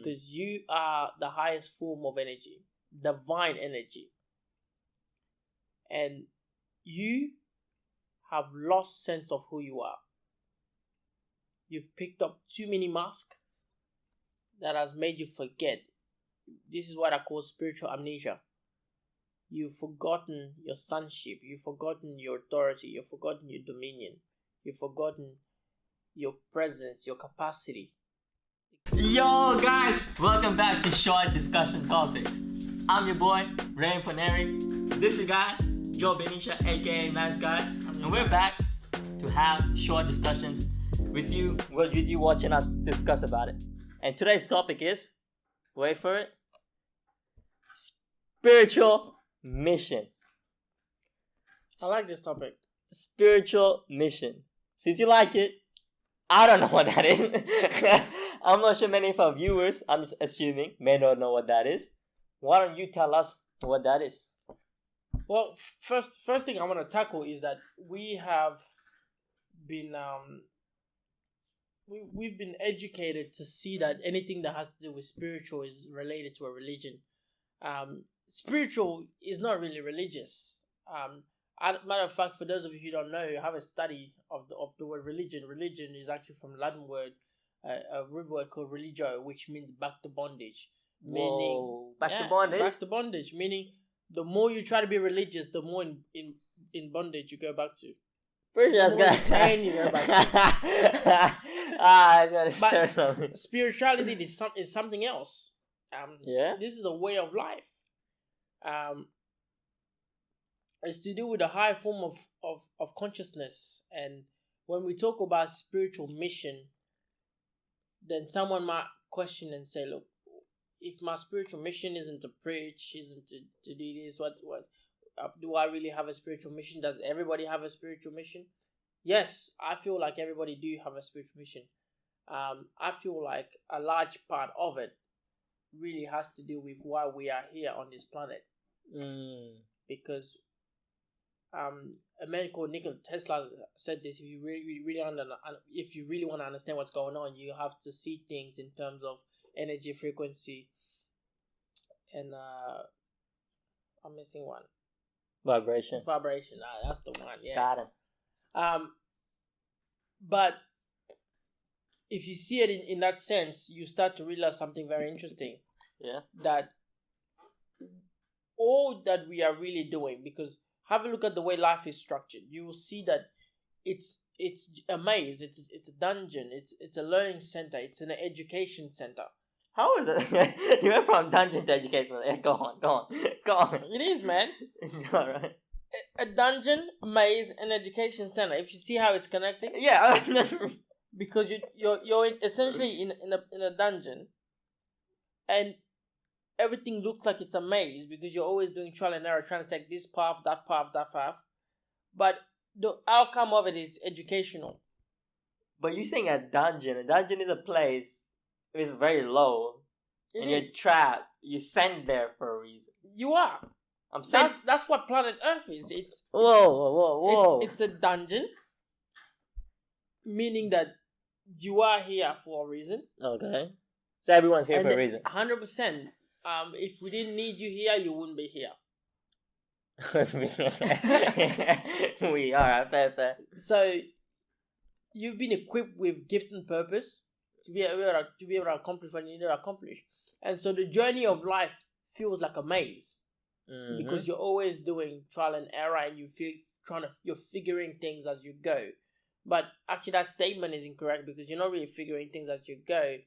because you are the highest form of energy, divine energy, and you have lost sense of who you are. You've picked up too many masks that has made you forget. This is what I call spiritual amnesia. You've forgotten your sonship. You've forgotten your authority. You've forgotten your dominion. You've forgotten your presence, your capacity. Yo guys, welcome back to Short Discussion Topics. I'm your boy, Ray Paneri. This is your guy, Joe Benicia, aka Nice Guy. And we're back to have short discussions with you watching us discuss about it. And today's topic is, wait for it, spiritual mission. I like this topic. Spiritual mission. Since you like it, I don't know what that is. I'm not sure many of our viewers, I'm just assuming, may not know what that is. Why don't you tell us what that is? Well, first thing I want to tackle is that we have been we've been educated to see that anything that has to do with spiritual is related to a religion. Spiritual is not really religious. Matter of fact, for those of you who don't know, you have a study of the word religion. Religion is actually from Latin word, a root word called religio, which means back to bondage. Meaning, back to bondage? Back to bondage, meaning the more you try to be religious, the more in bondage you go back to. Pretty that's good. You go back to. It's gonna stir something. Spirituality is something else. This is a way of life. It's to do with a high form of consciousness. And when we talk about spiritual mission, then someone might question and say, look, if my spiritual mission isn't to preach, isn't to do this, what do I really have a spiritual mission? Does everybody have a spiritual mission? Yes, I feel like everybody do have a spiritual mission. I feel like a large part of it really has to do with why we are here on this planet. Because a man called Nikola Tesla said this: if you really want to understand what's going on, you have to see things in terms of energy, frequency, and I'm missing one. Vibration. That's the one. Yeah. Got it. But if you see it in that sense, you start to realize something very interesting. Yeah. That all that we are really doing, because have a look at the way life is structured. You will see that it's a maze, it's a dungeon, it's a learning center, it's an education center. How is it? You went from dungeon to education. Go on. It is, man. Alright. A dungeon, maze, and education center. If you see how it's connecting. Yeah. Because you're essentially in a dungeon, and everything looks like it's a maze because you're always doing trial and error, trying to take this path, that path. But the outcome of it is educational. But you're saying a dungeon. A dungeon is a place. It's very low. You're trapped. You sent there for a reason. You are. I'm saying that's what planet Earth is. Whoa. It's a dungeon, meaning that you are here for a reason. Okay. So everyone's here for a reason. 100%. If we didn't need you here, you wouldn't be here. Alright, fair. So you've been equipped with gift and purpose to be able to accomplish what you need to accomplish. And so the journey of life feels like a maze. Because you're always doing trial and error, and you're figuring things as you go. But actually that statement is incorrect, because you're not really figuring things as you go.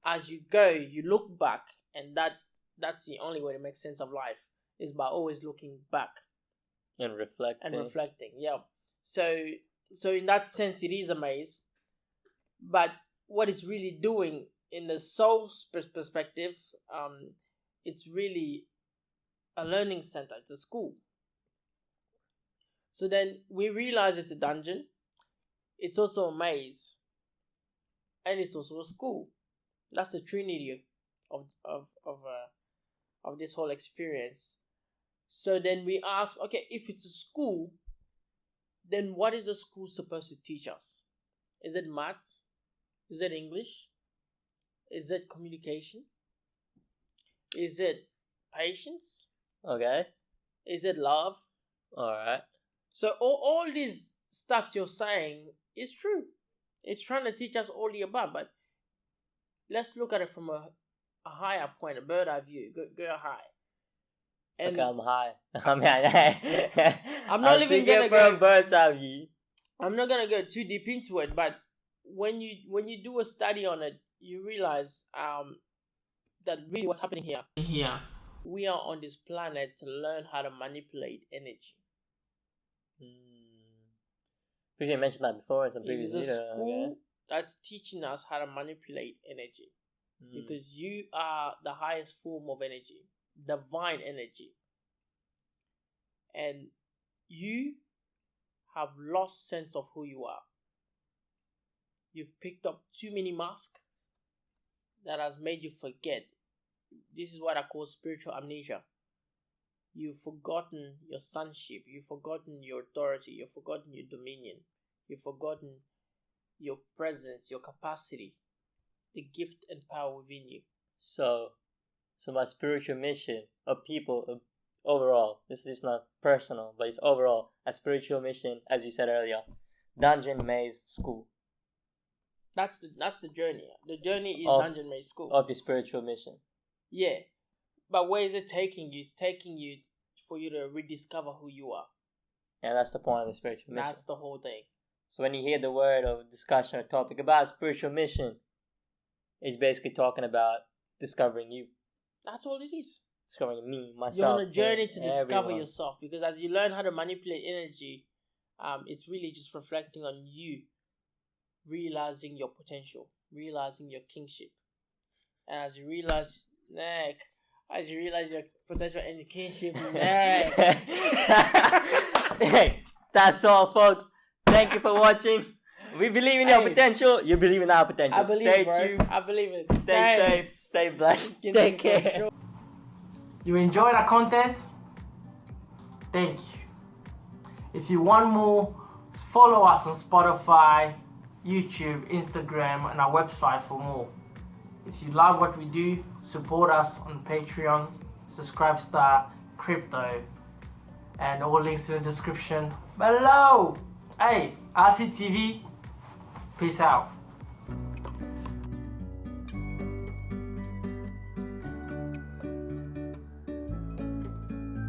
As you go, you look back, and that's the only way to make sense of life, is by always looking back and reflecting. Yeah. So in that sense, it is a maze. But what it's really doing in the soul's perspective, it's really a learning center. It's a school. So then we realize it's a dungeon. It's also a maze, and it's also a school. That's the trinity of this whole experience. So then we ask, okay, if it's a school, then what is the school supposed to teach us? Is it maths? Is it English? Is it communication? Is it patience? Okay. Is it love? Alright. So all these stuff you're saying is true. It's trying to teach us all the above, but let's look at it from a higher point, a bird eye view. Go high. And Okay, I'm high. I'm not even gonna for go- a bird's eye view. I'm not gonna go too deep into it, but when you do a study on it, you realize that really what's happening here. We are on this planet to learn how to manipulate energy. Because you mentioned that before in some It previous is a video. school that's teaching us how to manipulate energy. Because you are the highest form of energy, divine energy. And you have lost sense of who you are. You've picked up too many masks that has made you forget. This is what I call spiritual amnesia. You've forgotten your sonship. You've forgotten your authority. You've forgotten your dominion. You've forgotten your presence, your capacity, the gift and power within you. So my spiritual mission of people overall, this is not personal, but it's overall a spiritual mission, as you said earlier, dungeon maze school. That's the journey. The journey is dungeon maze school of the spiritual mission. Yeah, but where is it taking you? It's taking you for you to rediscover who you are. And that's the point of the spiritual mission. That's the whole thing. So when you hear the word or discussion or topic about spiritual mission, it's basically talking about discovering you. That's all it is. Discovering me, myself. You're on a journey to discover everyone. yourself, because as you learn how to manipulate energy, it's really just reflecting on you, realizing your potential, realizing your kingship. And as you realize your potential and your kingship, Hey, that's all, folks. Thank you for watching. We believe in your potential. You believe in our potential. I believe Stay it, bro. tuned. I believe it. Stay safe. Stay blessed. Take care. You enjoyed our content? Thank you. If you want more, follow us on Spotify, YouTube, Instagram, and our website for more. If you love what we do, support us on Patreon, Subscribestar, Crypto, and all links in the description below. Hey, RCTV, peace out.